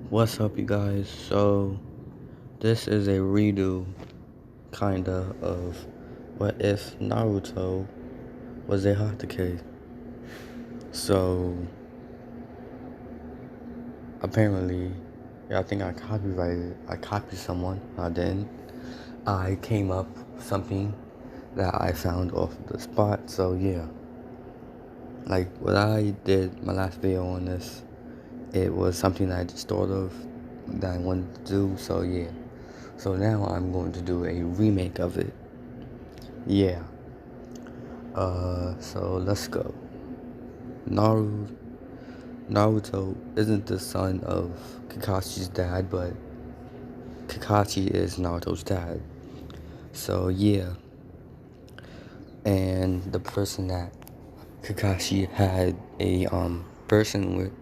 What's up, you guys? So, this is a redo, kinda, of what if Naruto was a hatake. So, apparently, yeah, I think I copied someone, I didn't. I came up with something that I found off the spot, so yeah. Like, what I did, my last video on this, it was something I just thought of that I wanted to do, so yeah. So now I'm going to do a remake of it. Yeah. So let's go. Naru Naruto isn't the son of Kakashi's dad, but Kakashi is Naruto's dad. So yeah. And the person that Kakashi had a person with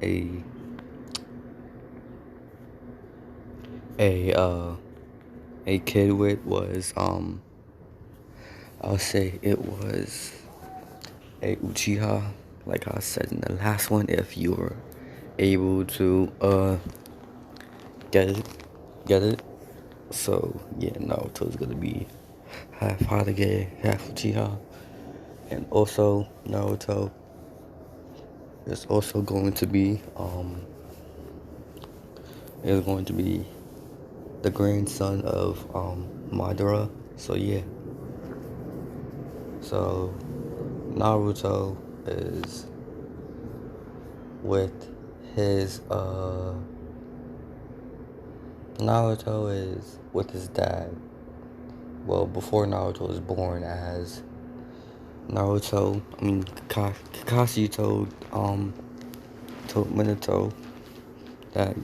a a uh a kid with was I'll say it was a Uchiha, like I said in the last one, if you were able to get it. Get it? So yeah, Naruto's gonna be half Hatake, half Uchiha. And also Naruto is also going to be the grandson of Madara. So yeah. So Naruto is with his Naruto is with his dad. Well, before Naruto was born, as Kakashi told Minato that,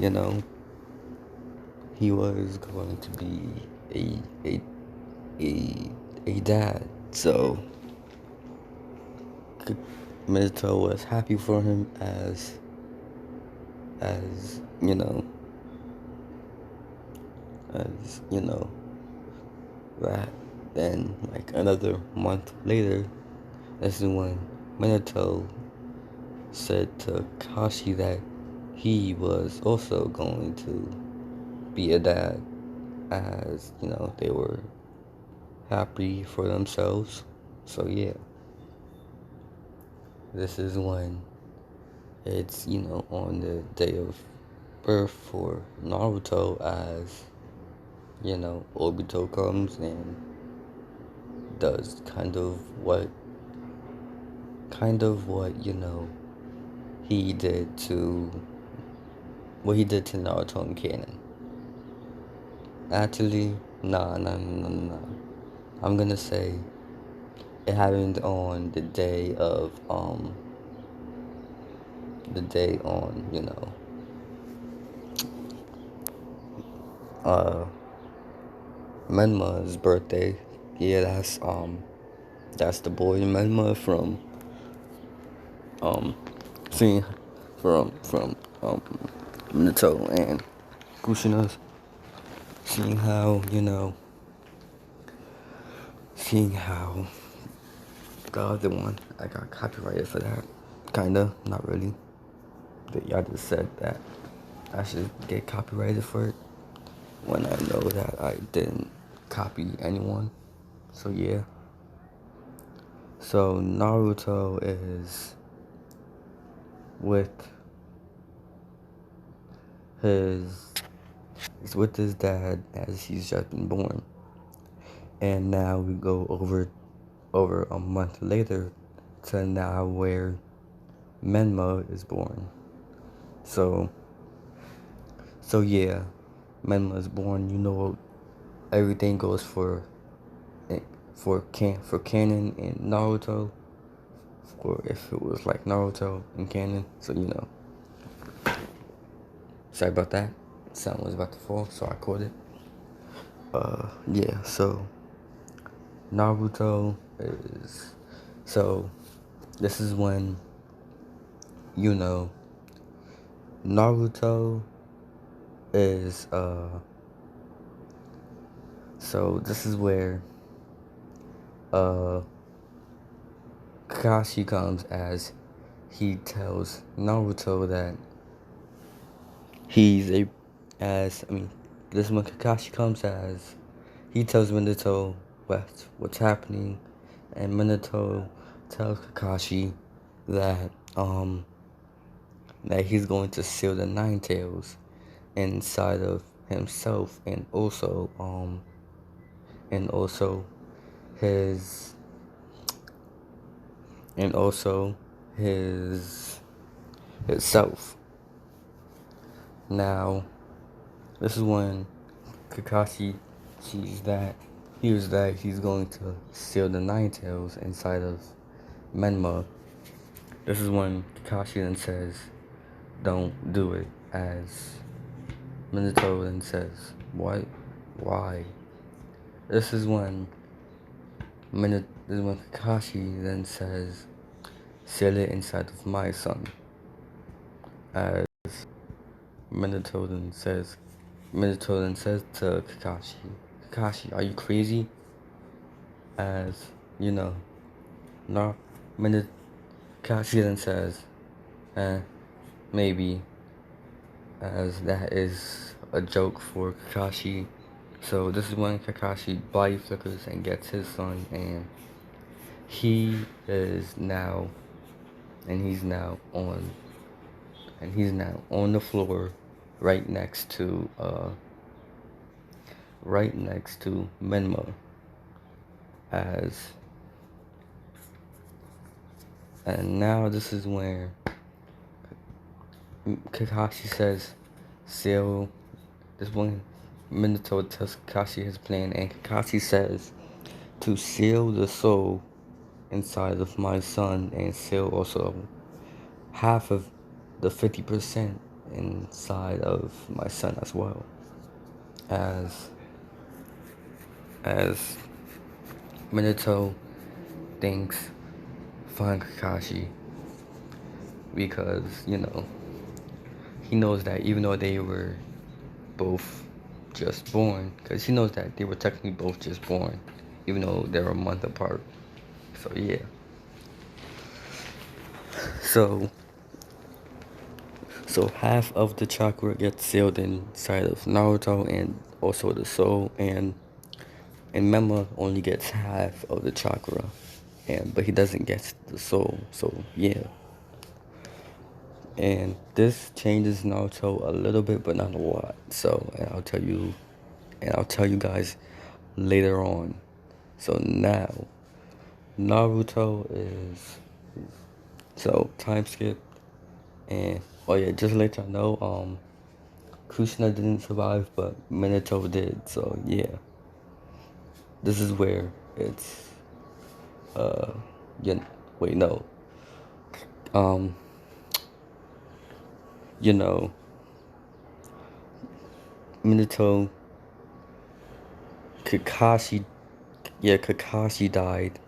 he was going to be a a a dad. So Minato was happy for him, as you know as that. Then, like, another month later, this is when Minato said to Kashi that he was also going to be a dad, as they were happy for themselves. So yeah, this is when it's on the day of birth for Naruto, as Obito comes and does kind of what he did to Naruto in canon. Actually, nah, nah, nah, nah, nah. I'm gonna say it happened on the day of the day on uh Menma's birthday. Yeah, that's the boy Menma from seeing from Minato and Kushina's, seeing how seeing how the other one, I got copyrighted for that. Kinda, not really. But y'all just said that I should get copyrighted for it, when I know that I didn't copy anyone. So yeah. So Naruto with his is with his dad, as he's just been born. And now we go over a month later to now where Menma is born. So yeah, Menma is born. Everything goes for canon in Naruto. Or if it was like Naruto in canon. So sorry about that. Sound was about to fall, so I caught it. Yeah. So Naruto is so. This is when Naruto is So this is where Kakashi comes, as he tells Naruto that he's a, as, I mean, this is when Kakashi comes as, he tells Minato what's happening, and Minato tells Kakashi that, that he's going to seal the Nine Tails inside of himself, and also his, and also his itself. Now, this is when Kakashi hears that he's going to seal the Nine Tails inside of Menma. This is when Kakashi then says, "Don't do it," as Minato then says, "What? Why?" This is when Kakashi then says, "Seal it inside of my son," as Minato then says to Kakashi, "Kakashi, are you crazy?" As, you know, no, Kakashi then says, maybe, as that is a joke for Kakashi. So this is when Kakashi body flickers and gets his son, and he is now, and he's now on the floor right next to Menma, as, and now this is where Kakashi says, "Seal." This one, Minato tells Kakashi his plan, and Kakashi says to seal the soul inside of my son, and seal also half of the 50% inside of my son as well. As Minato thinks find Kakashi, because, you know, he knows that even though they were both just born, because he knows that they were technically both just born, even though they're a month apart. So yeah. So half of the chakra gets sealed inside of Naruto, and also the soul, and Mema only gets half of the chakra, but he doesn't get the soul. So yeah. And this changes Naruto a little bit, but not a lot. So, and I'll tell you guys later on. So now, Naruto is, so time skip, and oh yeah, just to let y'all know, Kushina didn't survive, but Minato did. So yeah, this is where it's, yeah, wait, no, you know, Minato, Kakashi died,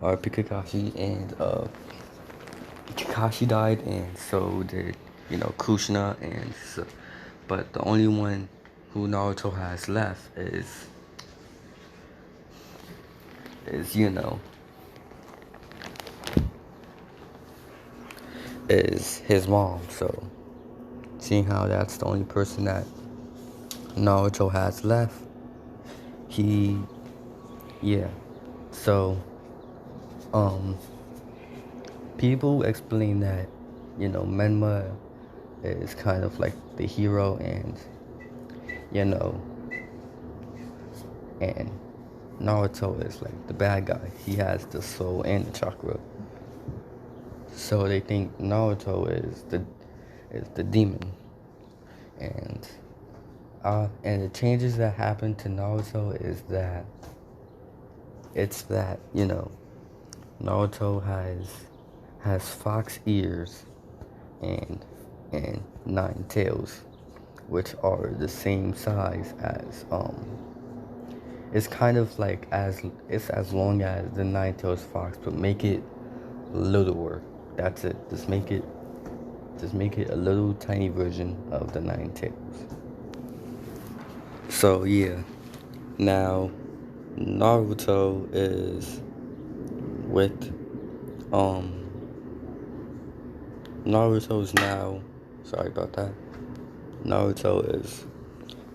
R.I.P. Kakashi, and Kakashi died, and so did, you know, Kushina, and so, but the only one who Naruto has left is, you know, is his mom. So seeing how that's the only person that Naruto has left, yeah. So people explain that, you know, Menma is kind of like the hero, and, you know, and Naruto is like the bad guy. He has the soul and the chakra. So they think Naruto is the demon. And the changes that happen to Naruto is that you know, Naruto has fox ears and 9 tails, which are the same size as, it's kind of like it's as long as the 9 tails fox, but make it littler. That's it. Just make it a little tiny version of the 9 tails. So yeah, now Naruto is with Naruto's now, sorry about that. Naruto is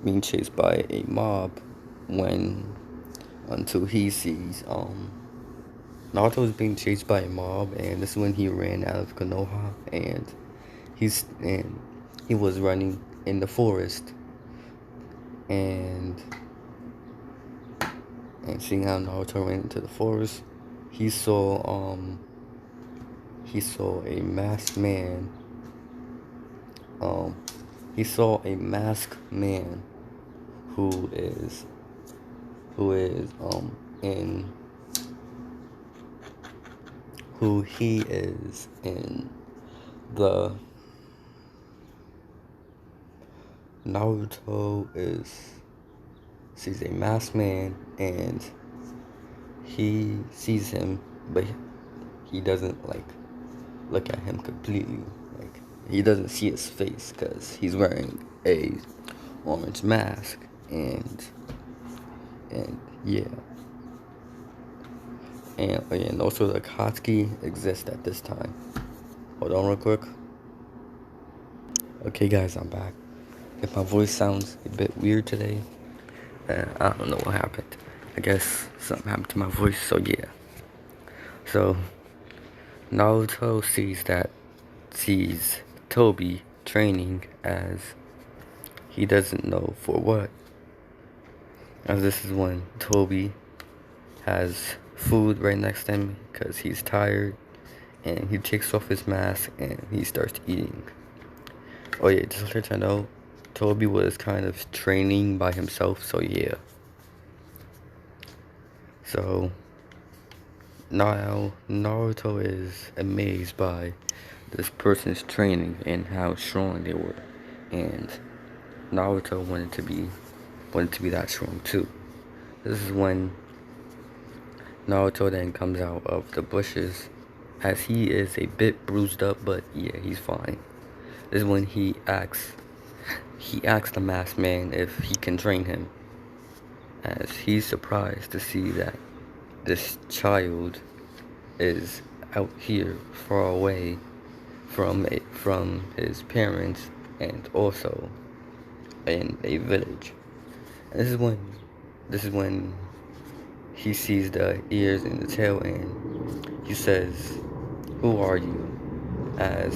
being chased by a mob when, until he sees, Naruto is being chased by a mob, and this is when he ran out of Konoha, and he was running in the forest, and seeing how Naruto ran into the forest, he saw a masked man. He saw a masked man who is in who he is in the Naruto is sees a masked man, and he sees him, but he doesn't like look at him completely. Like, he doesn't see his face because he's wearing a orange mask, and yeah, and also the Akatsuki exist at this time. Hold on real quick. Okay, guys, I'm back. If my voice sounds a bit weird today, I don't know what happened. I guess something happened to my voice, so yeah. So Naruto sees Toby training, as he doesn't know for what. As this is when Toby has food right next to him because he's tired, and he takes off his mask and he starts eating. Oh yeah, just to let you know, Toby was kind of training by himself, so yeah. So now Naruto is amazed by this person's training and how strong they were, and Naruto wanted to be that strong too. This is when Naruto then comes out of the bushes, as he is a bit bruised up, but yeah, he's fine. This is when he asks the masked man if he can train him, as he's surprised to see that this child is out here far away from his parents, and also in a village. And this is when he sees the ears and the tail, and he says, "Who are you?" As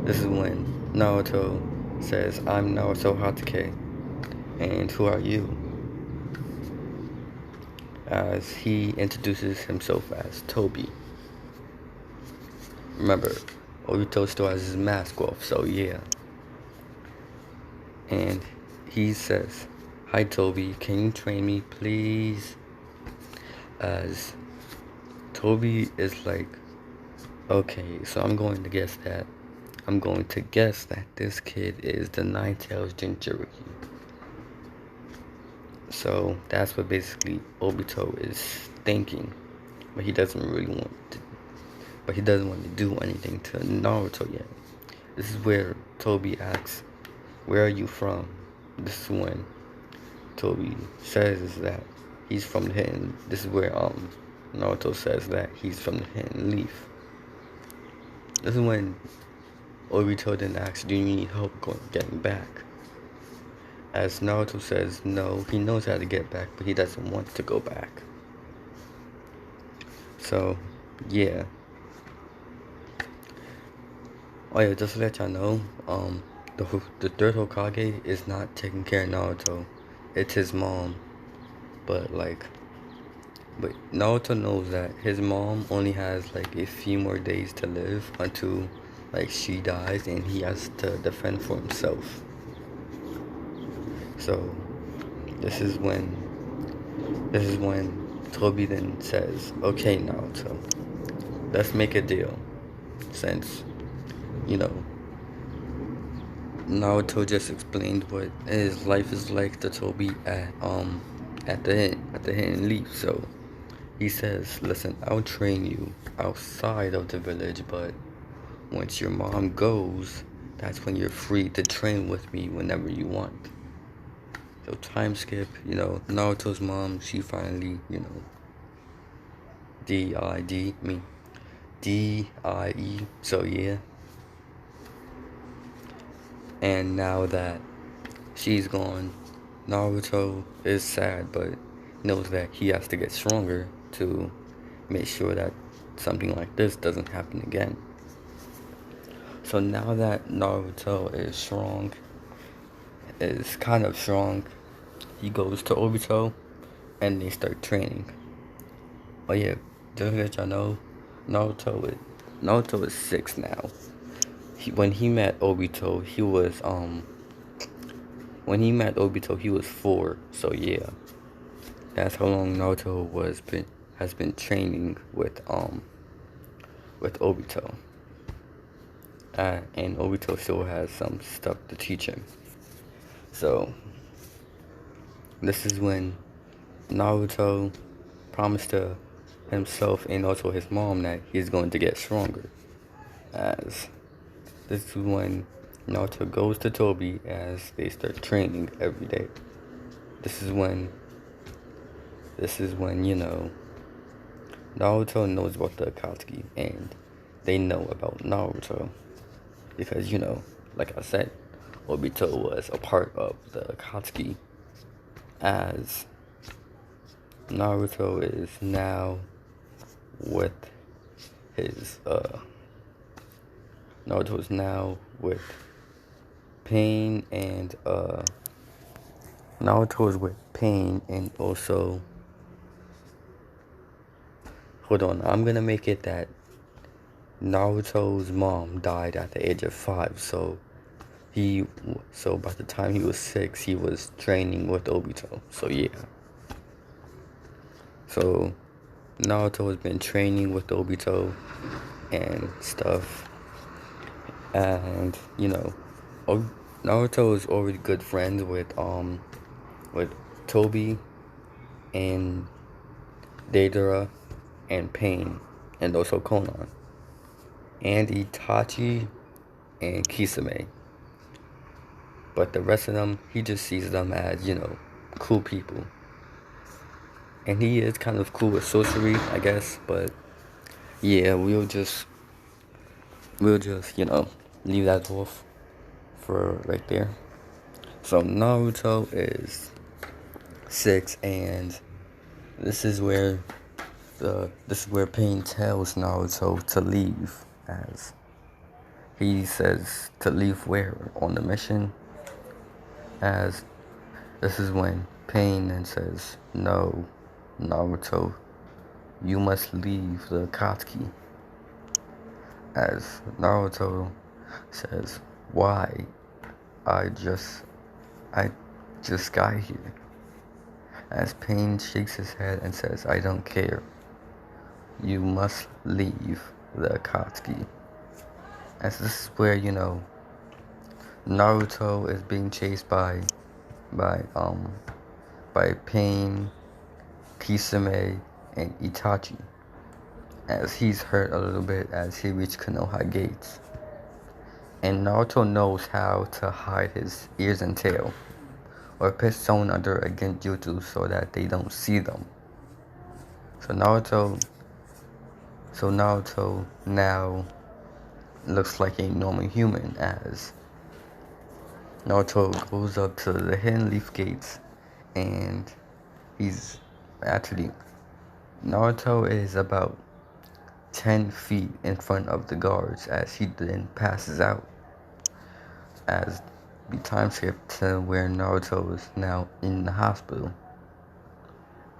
this is when Naruto says, "I'm Naruto Hatake." And who are you? As he introduces himself as Toby. Remember, Obito still has his mask off, so yeah. And he says, "Hi Toby, can you train me, please?" As Toby is like, "Okay, so I'm going to guess that this kid is the Nine-Tails Jinchuriki." So that's what basically Obito is thinking, but he doesn't want to do anything to Naruto yet. This is where Toby asks, "Where are you from?" This is when Toby says that he's from the Hidden. This is where Naruto says that he's from the Hidden Leaf. This is when Obito then asks, "Do you need help getting back?" As Naruto says no, he knows how to get back, but he doesn't want to go back. So, yeah. Oh yeah, just to let y'all know, the third Hokage is not taking care of Naruto. It's his mom. But Naruto knows that his mom only has like a few more days to live until like she dies, and he has to defend for himself. So this is when Toby then says, "Okay, Naruto, let's make a deal." Since, you know, Naruto just explained what his life is like to Toby at the Hidden Leaf. So he says, "Listen, I'll train you outside of the village, but once your mom goes, that's when you're free to train with me whenever you want." So time skip, Naruto's mom, she finally, Die. So yeah. And now that she's gone, Naruto is sad, but knows that he has to get stronger to make sure that something like this doesn't happen again. So now that Naruto is strong, is kind of strong, he goes to Obito and they start training. Oh yeah, just to let y'all know, Naruto is 6 now. When he met Obito, he was 4. So yeah, that's how long Naruto has been training with Obito. And Obito still has some stuff to teach him. So this is when Naruto promised to himself and also his mom that he's going to get stronger. As this is when Naruto goes to Toby as they start training every day. This is when Naruto knows about the Akatsuki and they know about Naruto because like I said, Obito was a part of the Akatsuki. As Naruto is now with his Naruto is now with Pain and Naruto is with Pain and also hold on, I'm gonna make it that Naruto's mom died at the age of 5, so by the time he was 6 he was training with Obito. So yeah. So Naruto has been training with Obito and stuff. And Naruto is already good friends with Toby and Deidara and Pain and also Konan and Itachi and Kisame. But the rest of them, he just sees them as, cool people. And he is kind of cool with sorcery, I guess, but yeah, we'll just leave that off for right there. So Naruto is 6 and this is where Pain tells Naruto to leave, as he says to leave where on the mission. As this is when Pain then says, "No, Naruto, you must leave the Akatsuki." As Naruto says, "Why? I just got here." As Pain shakes his head and says, "I don't care. You must leave the Akatsuki." As this is where, Naruto is being chased by Pain, Kisame, and Itachi. As he's hurt a little bit as he reached Konoha gates. And Naruto knows how to hide his ears and tail, or put someone under a genjutsu so that they don't see them. So Naruto now looks like a normal human, as Naruto goes up to the Hidden Leaf gates, and Naruto is about 10 feet in front of the guards as he then passes out. As we time skip to where Naruto is now in the hospital.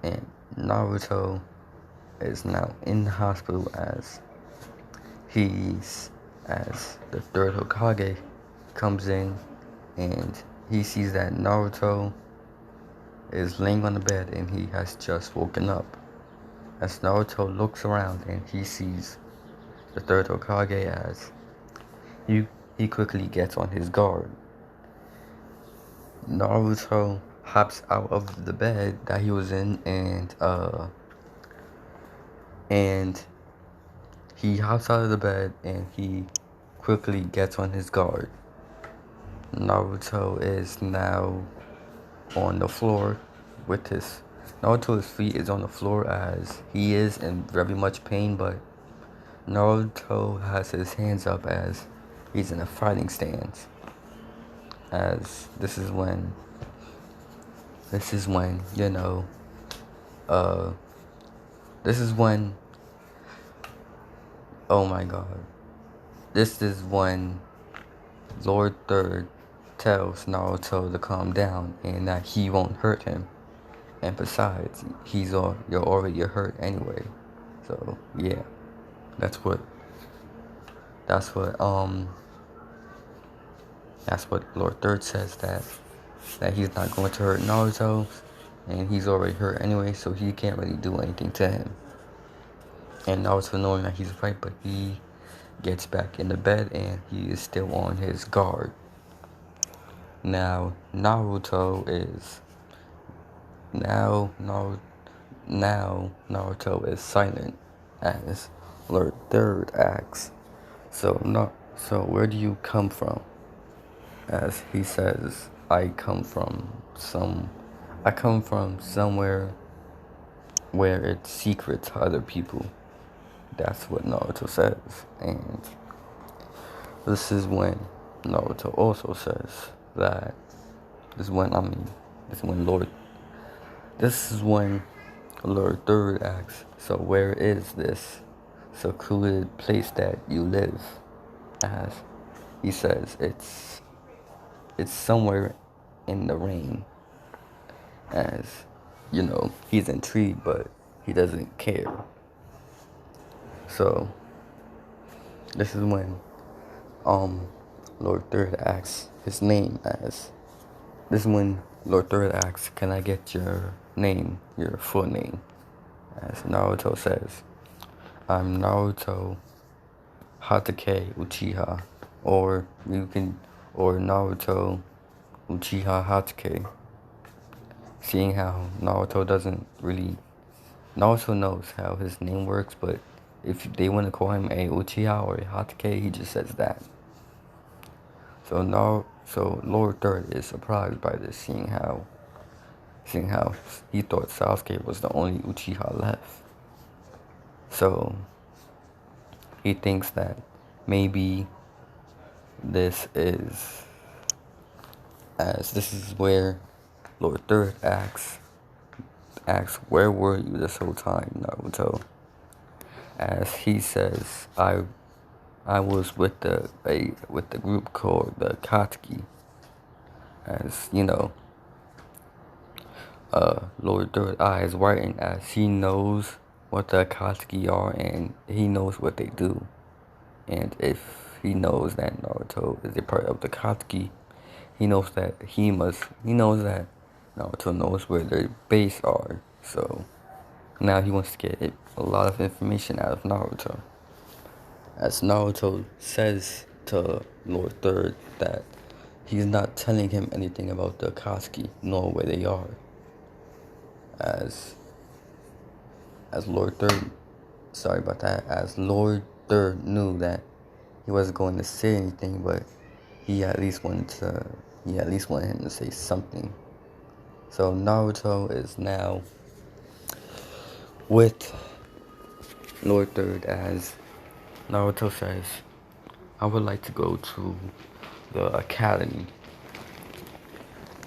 And Naruto is now in the hospital as the third Hokage comes in and he sees that Naruto is laying on the bed and he has just woken up. As Naruto looks around and he sees the third Hokage, as he quickly gets on his guard. Naruto hops out of the bed that he was in and he hops out of the bed and he quickly gets on his guard. Naruto is now on the floor with Naruto's feet is on the floor as he is in very much pain, but Naruto has his hands up as he's in a fighting stance. As this is when, you know, uh, this is when, oh my god. This is when Lord Third tells Naruto to calm down and that he won't hurt him. And besides, you're already hurt anyway. So yeah, that's what that's what that's what Lord Third says, that he's not going to hurt Naruto, and he's already hurt anyway, so he can't really do anything to him. And Naruto, knowing that he's right, but he gets back in the bed and he is still on his guard. Now now Naruto is silent as Lord Third asks, so where do you come from? As he says, I come from somewhere where it's secret to other people. That's what Naruto says. And this is when Naruto also says that this is when Lord Third asks, so where is this secluded place that you live? As he says, it's somewhere in the rain. As, you know, he's intrigued, but he doesn't care. So this is when Lord Third asks his name. As this is when Lord Third asks, can I get your name, your full name? As Naruto says, I'm Naruto Hatake Uchiha, or Naruto Uchiha Hatake. Seeing how Naruto knows how his name works, but if they want to call him a Uchiha or a Hatake, he just says that. So Lord Third is surprised by this, seeing how he thought Sasuke was the only Uchiha left. So he thinks that maybe this is where Lord Third asks, where were you this whole time, Naruto? As he says, I was with the group called the Akatsuki. As you know, Lord Third Eye is writing as he knows what the Akatsuki are and he knows what they do. And if he knows that Naruto is a part of the Akatsuki, he knows that Naruto knows where their base are. So now he wants to get a lot of information out of Naruto. As Naruto says to Lord Third that he's not telling him anything about the Akatsuki, nor where they are. As Lord Third, as Lord Third knew that he wasn't going to say anything, but he at least wanted him to say something. So Naruto is now with Lord Third as Naruto says, I would like to go to the academy.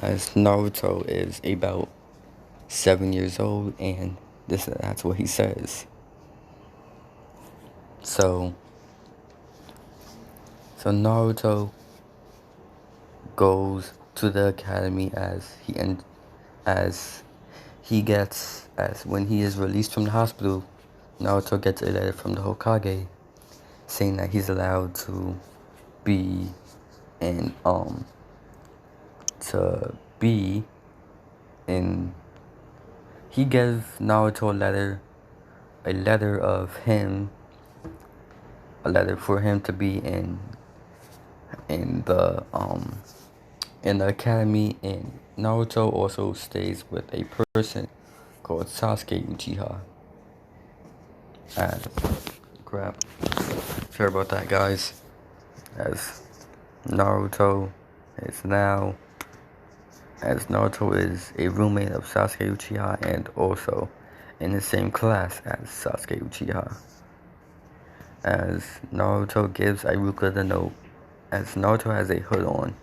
As Naruto is about 7 years old, and that's what he says. So Naruto goes to the academy as when he is released from the hospital, Naruto gets a letter from the Hokage saying that he's allowed to be in he gives Naruto a letter for him to be in the academy, and Naruto also stays with a person called Sasuke Uchiha. Crap. Sorry about that, guys. As Naruto is a roommate of Sasuke Uchiha and also in the same class as Sasuke Uchiha. as Naruto gives Iruka the note, as Naruto has a hood on,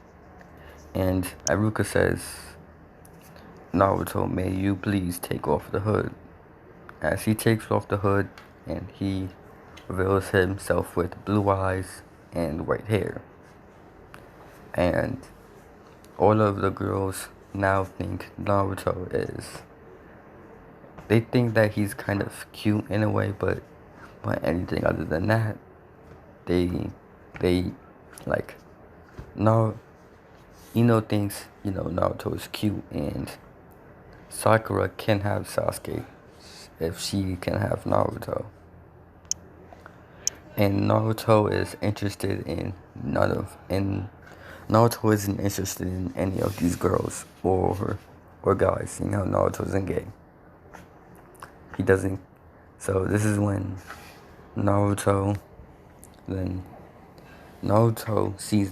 and Iruka says, Naruto, may you please take off the hood. As he takes off the hood, and he reveals himself with blue eyes and white hair. And all of the girls now think Naruto is. They think that he's kind of cute in a way, but anything other than that, they like no. Ino thinks Naruto is cute, and Sakura can have Sasuke if she can have Naruto. And Naruto is interested in Naruto isn't interested in any of these girls or guys. Naruto isn't gay. He doesn't. So this is when Naruto sees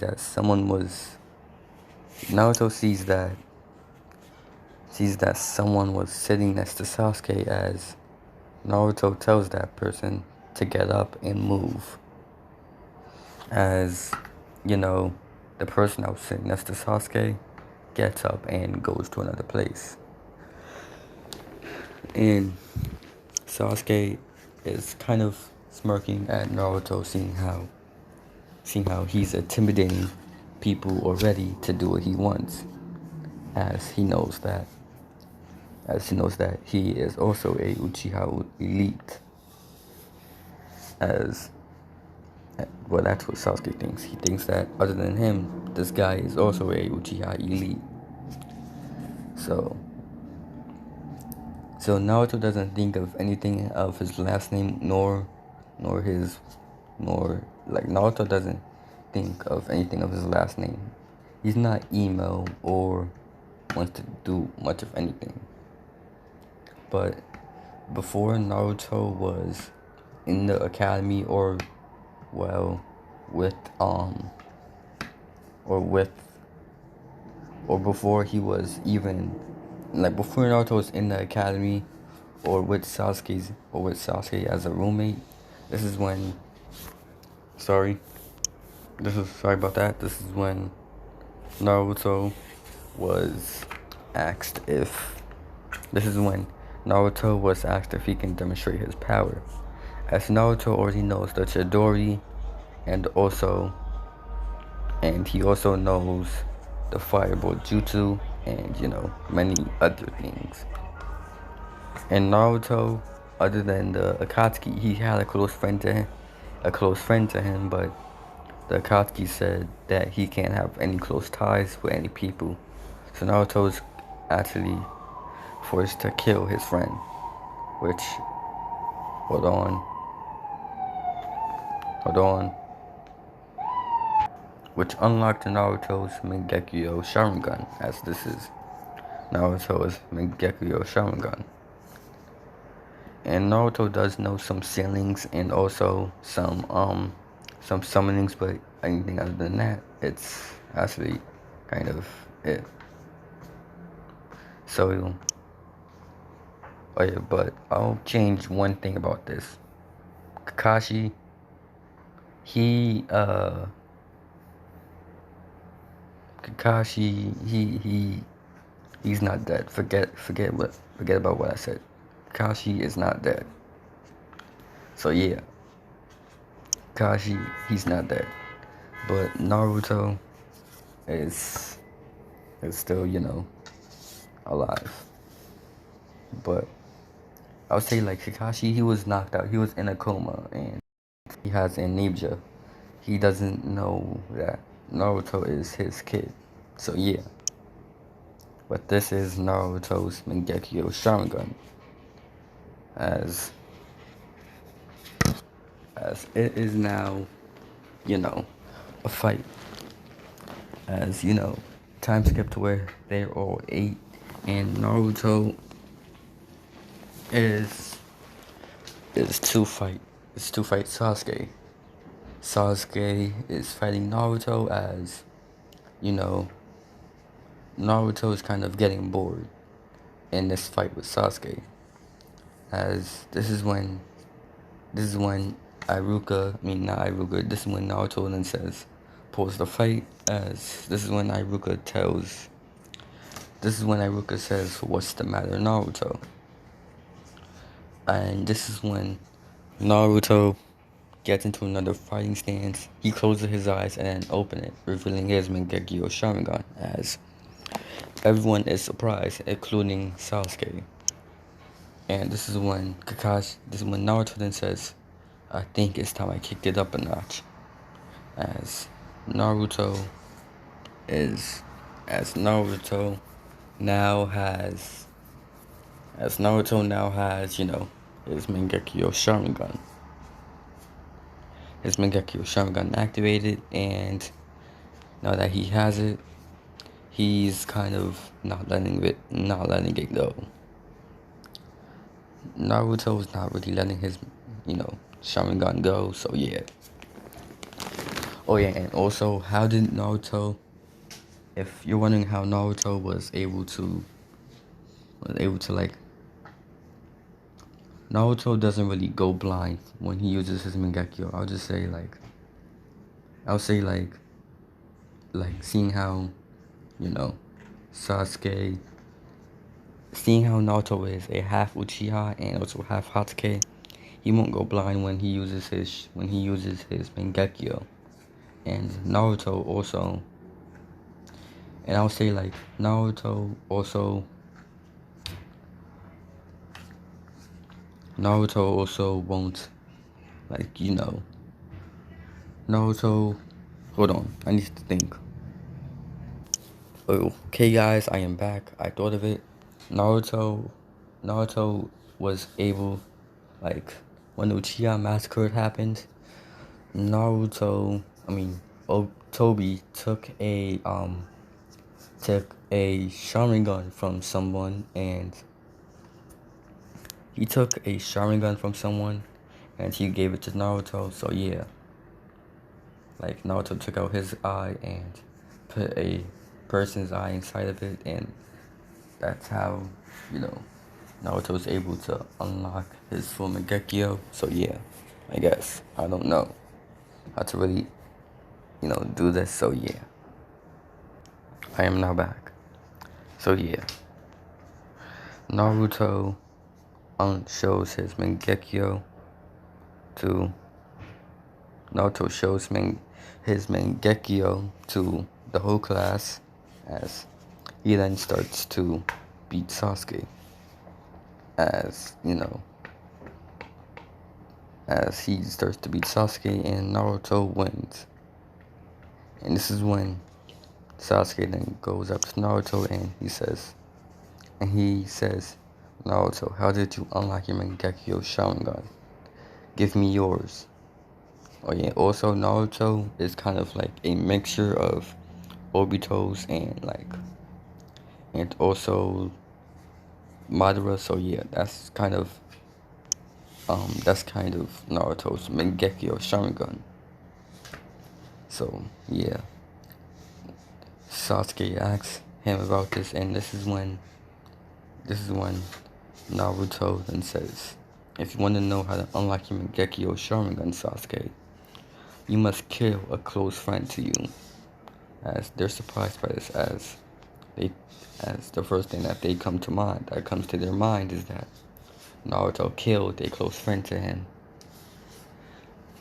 that someone was sitting next to Sasuke, as Naruto tells that person to get up and move. As the person that was sitting next to Sasuke gets up and goes to another place. And Sasuke is kind of smirking at Naruto, seeing how he's intimidating people already to do what he wants, as he knows that he is also a Uchiha elite. Well, that's what Sasuke thinks. He thinks that other than him, this guy is also a Uchiha elite. So Naruto doesn't think of anything of his last name, nor Naruto doesn't think of anything of his last name. He's not emo or wants to do much of anything. But before Naruto was in the academy, or before he was even, before Naruto was in the academy or with Sasuke as a roommate, sorry about that. This is when Naruto was asked if he can demonstrate his power. As Naruto already knows the Chidori, and he also knows the Fireball Jutsu, and many other things. And Naruto, other than the Akatsuki, he had a close friend to him, but the Akatsuki said that he can't have any close ties with any people. So Naruto is actually forced to kill his friend, which, hold on, which unlocked Naruto's Mangekyo Sharingan, as this is Naruto's Mangekyo Sharingan. And Naruto does know some ceilings and also some summonings, but anything other than that, it's actually kind of it. So, oh yeah, but I'll change one thing about this. Kakashi, he's not dead. Forget about what I said. Kakashi is not dead. So yeah, Kakashi, he's not dead. But Naruto is still, alive. But I would say Kakashi, he was knocked out. He was in a coma and he has amnesia. He doesn't know that Naruto is his kid. So yeah. But this is Naruto's Mangekyo Sharingan. As it is now, a fight. As time skipped to where they're all 8, and Naruto is to fight Sasuke. Sasuke is fighting Naruto, as Naruto is kind of getting bored in this fight with Sasuke. As this is when not Iruka, this is when Naruto then says, pause the fight, as this is when Iruka says, what's the matter, Naruto? And this is when Naruto gets into another fighting stance. He closes his eyes and open it, revealing his Mangekyo Sharingan, as everyone is surprised, including Sasuke. And this is when Naruto then says, I think it's time I kicked it up a notch. As Naruto is, as Naruto now has, his Mangekyo Sharingan. His Mangekyo Sharingan activated, and now that he has it, he's kind of not letting it go. Naruto's not really letting his, Sharingan go, so yeah. Oh yeah, and also, how did Naruto, if you're wondering how Naruto was able to like, Naruto doesn't really go blind when he uses his Mangekyo. I'll say like seeing how, Sasuke, seeing how Naruto is a half Uchiha and also half hatake, he won't go blind when he uses his Mangekyo. And Naruto also, and I'll say like Naruto also won't, Naruto, hold on, I need to think. Okay guys, I am back. I thought of it. Naruto was able, like, when the Uchiha massacre happened, Toby took a Sharingan from someone, and he gave it to Naruto. So yeah, like, Naruto took out his eye and put a person's eye inside of it, and that's how, Naruto was able to unlock his full Mangekyo. So yeah, I guess, I don't know how to really, do this. So yeah, I am now back. So yeah, Naruto shows his Mangekyo to his Mangekyo to the whole class, as he then starts to beat Sasuke. As he starts to beat Sasuke, and Naruto wins. And this is when Sasuke then goes up to Naruto and he says, Naruto, how did you unlock your Mangekyo Sharingan? Give me yours. Oh yeah, also Naruto is kind of like a mixture of Obito's and also Madara. So yeah, that's kind of Naruto's Mangekyo Sharingan. So yeah, Sasuke asks him about this, and this is when Naruto then says, if you want to know how to unlock your Mangekyo Sharingan, Sasuke, you must kill a close friend to you. As they're surprised by this, as the first thing that comes to their mind is that Naruto killed a close friend to him.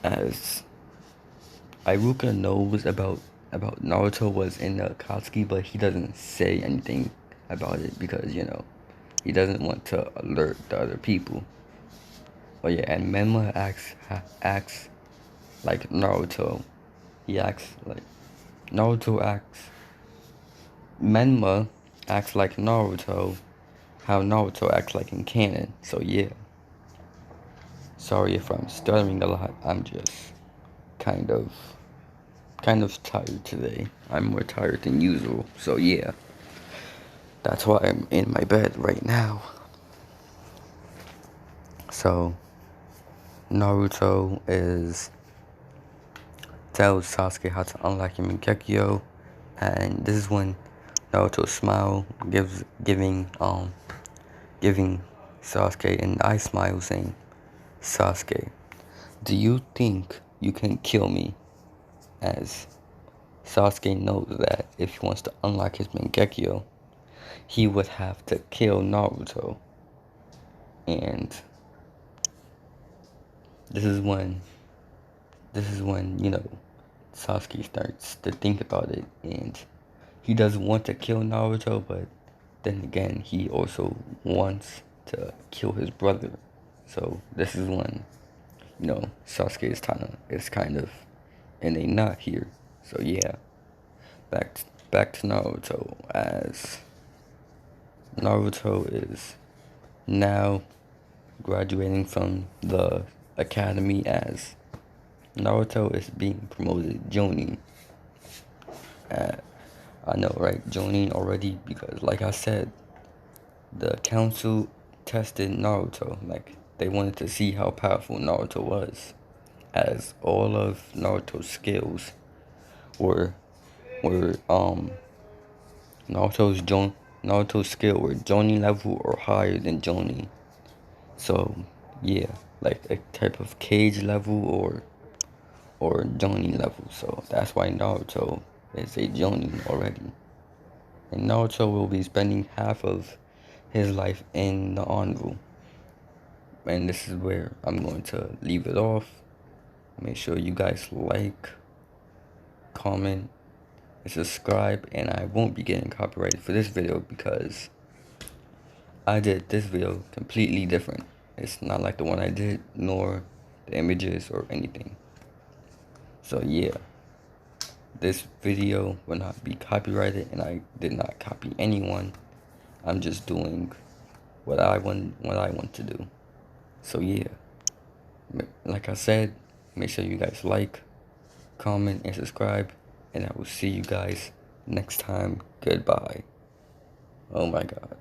As Iruka knows about Naruto was in the Akatsuki, but he doesn't say anything about it because, he doesn't want to alert the other people. Oh yeah, and Menma acts like Naruto. Menma acts like Naruto, how Naruto acts like in canon. So yeah. Sorry if I'm stuttering a lot. I'm just kind of tired today. I'm more tired than usual. So yeah. That's why I'm in my bed right now. So Naruto tells Sasuke how to unlock him in Mangekyo, and this is when Naruto smile, giving Sasuke an eye smile, saying, Sasuke, Do you think you can kill me? As Sasuke knows that if he wants to unlock his Mangekyo, he would have to kill Naruto. And this is when Sasuke starts to think about it, and he doesn't want to kill Naruto, but then again he also wants to kill his brother. So this is when Sasuke is kind of in a knot here. So yeah, back to Naruto, as Naruto is now graduating from the academy, as Naruto is being promoted Jonin. I know, right? Jonin already, because like I said, the council tested Naruto. Like, they wanted to see how powerful Naruto was, as all of Naruto's skills were Naruto's skill were Jonin level or higher than Jonin. So yeah, like a type of cage level or Jonin level. So that's why Naruto is a Jonin already. And Naruto will be spending half of his life in the Anvil. And this is where I'm going to leave it off. Make sure you guys like, comment, and subscribe. And I won't be getting copyrighted for this video because I did this video completely different. It's not like the one I did, nor the images or anything. So yeah, this video will not be copyrighted, and I did not copy anyone. I'm just doing what I want to do. So yeah, like I said, make sure you guys like, comment, and subscribe, and I will see you guys next time. Goodbye. Oh my God.